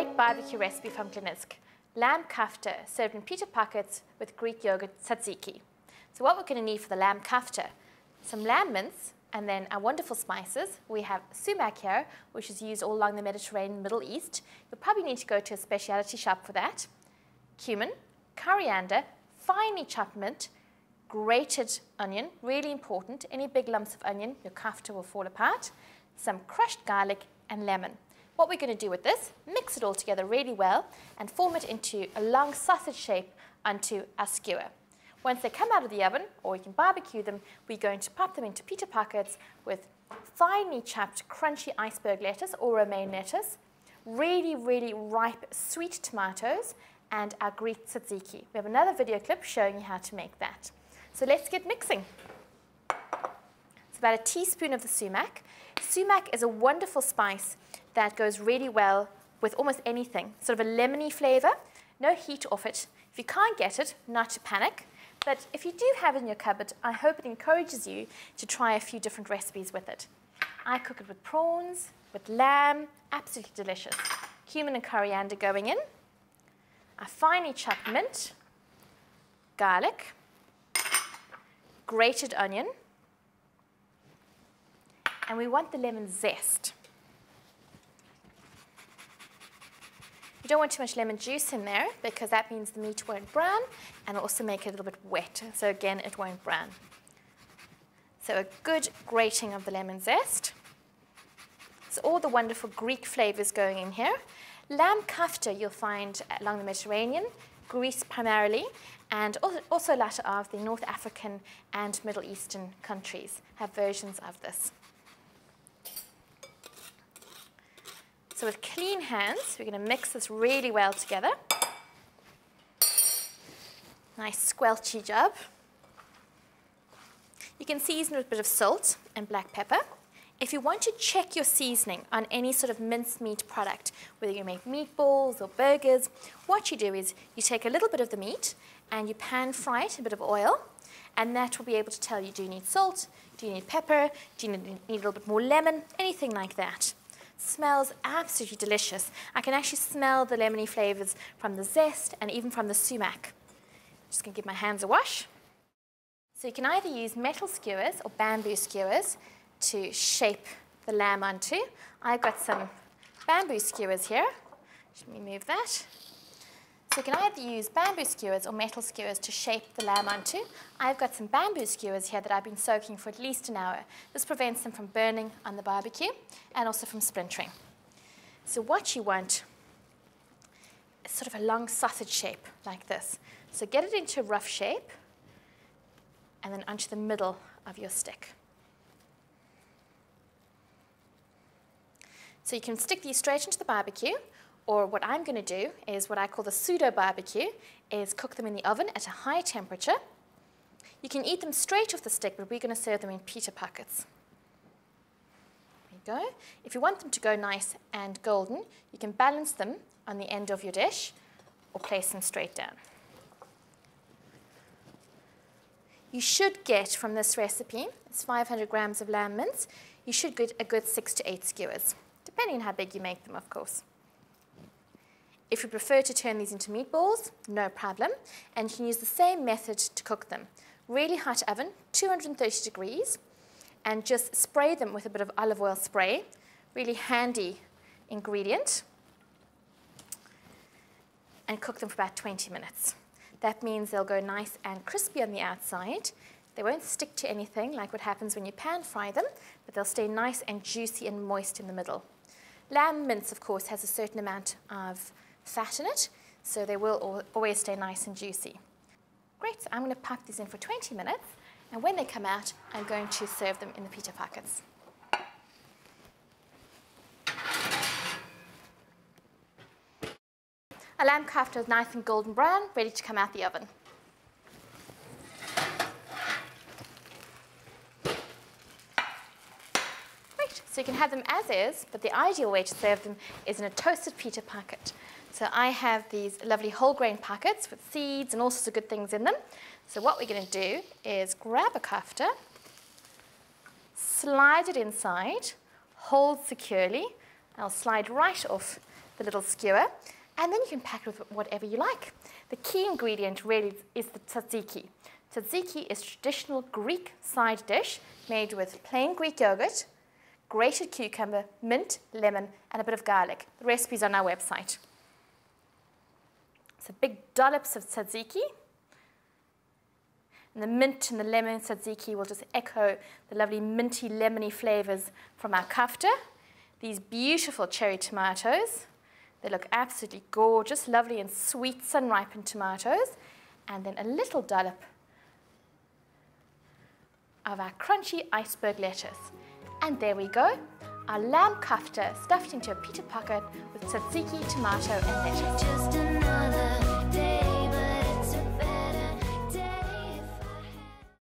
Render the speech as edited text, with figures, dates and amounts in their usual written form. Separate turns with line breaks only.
great barbecue recipe from Glenisk. Lamb kofta served in pita pockets with Greek yogurt tzatziki. So what we're going to need for the lamb kofta, some lamb mince, and then our wonderful spices. We have sumac here, which is used all along the Mediterranean Middle East. You'll probably need to go to a specialty shop for that. Cumin, coriander, finely chopped mint, grated onion, really important. Any big lumps of onion, your kofta will fall apart. Some crushed garlic and lemon. What we're going to do with this, mix it all together really well and form it into a long sausage shape onto our skewer. Once they come out of the oven, or you can barbecue them, we're going to pop them into pita pockets with finely chopped crunchy iceberg lettuce or romaine lettuce, really, really ripe sweet tomatoes, and our Greek tzatziki. We have another video clip showing you how to make that. So let's get mixing. It's about a teaspoon of the sumac. Sumac is a wonderful spice that goes really well with almost anything. Sort of a lemony flavor, no heat off it. If you can't get it, not to panic. But if you do have it in your cupboard, I hope it encourages you to try a few different recipes with it. I cook it with prawns, with lamb, absolutely delicious. Cumin and coriander going in. A finely chopped mint, garlic, grated onion, and we want the lemon zest. You don't want too much lemon juice in there because that means the meat won't brown and also make it a little bit wet. So again, it won't brown. So a good grating of the lemon zest. So all the wonderful Greek flavors going in here. Lamb kofta you'll find along the Mediterranean, Greece primarily, and also a lot of the North African and Middle Eastern countries have versions of this. So with clean hands, we're going to mix this really well together. Nice squelchy job. You can season with a bit of salt and black pepper. If you want to check your seasoning on any sort of mincemeat product, whether you make meatballs or burgers, what you do is you take a little bit of the meat and you pan fry it in a bit of oil, and that will be able to tell you, do you need salt, do you need pepper, do you need a little bit more lemon, anything like that. Smells absolutely delicious. I can actually smell the lemony flavors from the zest and even from the sumac. Just going to give my hands a wash. So you can either use metal skewers or bamboo skewers to shape the lamb onto. I've got some bamboo skewers here. Let me move that. So you can either use bamboo skewers or metal skewers to shape the lamb onto. I've got some bamboo skewers here that I've been soaking for at least an hour. This prevents them from burning on the barbecue and also from splintering. So what you want is sort of a long sausage shape like this. So get it into a rough shape and then onto the middle of your stick. So you can stick these straight into the barbecue, or what I'm going to do is what I call the pseudo barbecue, is cook them in the oven at a high temperature. You can eat them straight off the stick, but we're going to serve them in pita pockets. There you go. If you want them to go nice and golden, you can balance them on the end of your dish or place them straight down. You should get from this recipe, it's 500 grams of lamb mince, you should get a good 6 to 8 skewers, depending on how big you make them, of course. If you prefer to turn these into meatballs, no problem, and you can use the same method to cook them. Really hot oven, 230 degrees, and just spray them with a bit of olive oil spray, really handy ingredient, and cook them for about 20 minutes. That means they'll go nice and crispy on the outside. They won't stick to anything like what happens when you pan fry them, but they'll stay nice and juicy and moist in the middle. Lamb mince, of course, has a certain amount of fat in it, so they will always stay nice and juicy. Great, so I'm going to pop these in for 20 minutes, and when they come out, I'm going to serve them in the pita pockets. Our lamb kofta is nice and golden brown, ready to come out the oven. Great, so you can have them as is, but the ideal way to serve them is in a toasted pita pocket. So I have these lovely whole grain pockets with seeds and all sorts of good things in them. So what we're going to do is grab a kofta, slide it inside, hold securely, and I'll slide right off the little skewer, and then you can pack it with whatever you like. The key ingredient really is the tzatziki. Tzatziki is a traditional Greek side dish made with plain Greek yogurt, grated cucumber, mint, lemon, and a bit of garlic. The recipe's on our website. So big dollops of tzatziki. And the mint and the lemon tzatziki will just echo the lovely minty, lemony flavors from our kofta. These beautiful cherry tomatoes. They look absolutely gorgeous, lovely and sweet sun-ripened tomatoes. And then a little dollop of our crunchy iceberg lettuce. And there we go, our lamb kofta stuffed into a pita pocket with tzatziki, tomato and lettuce.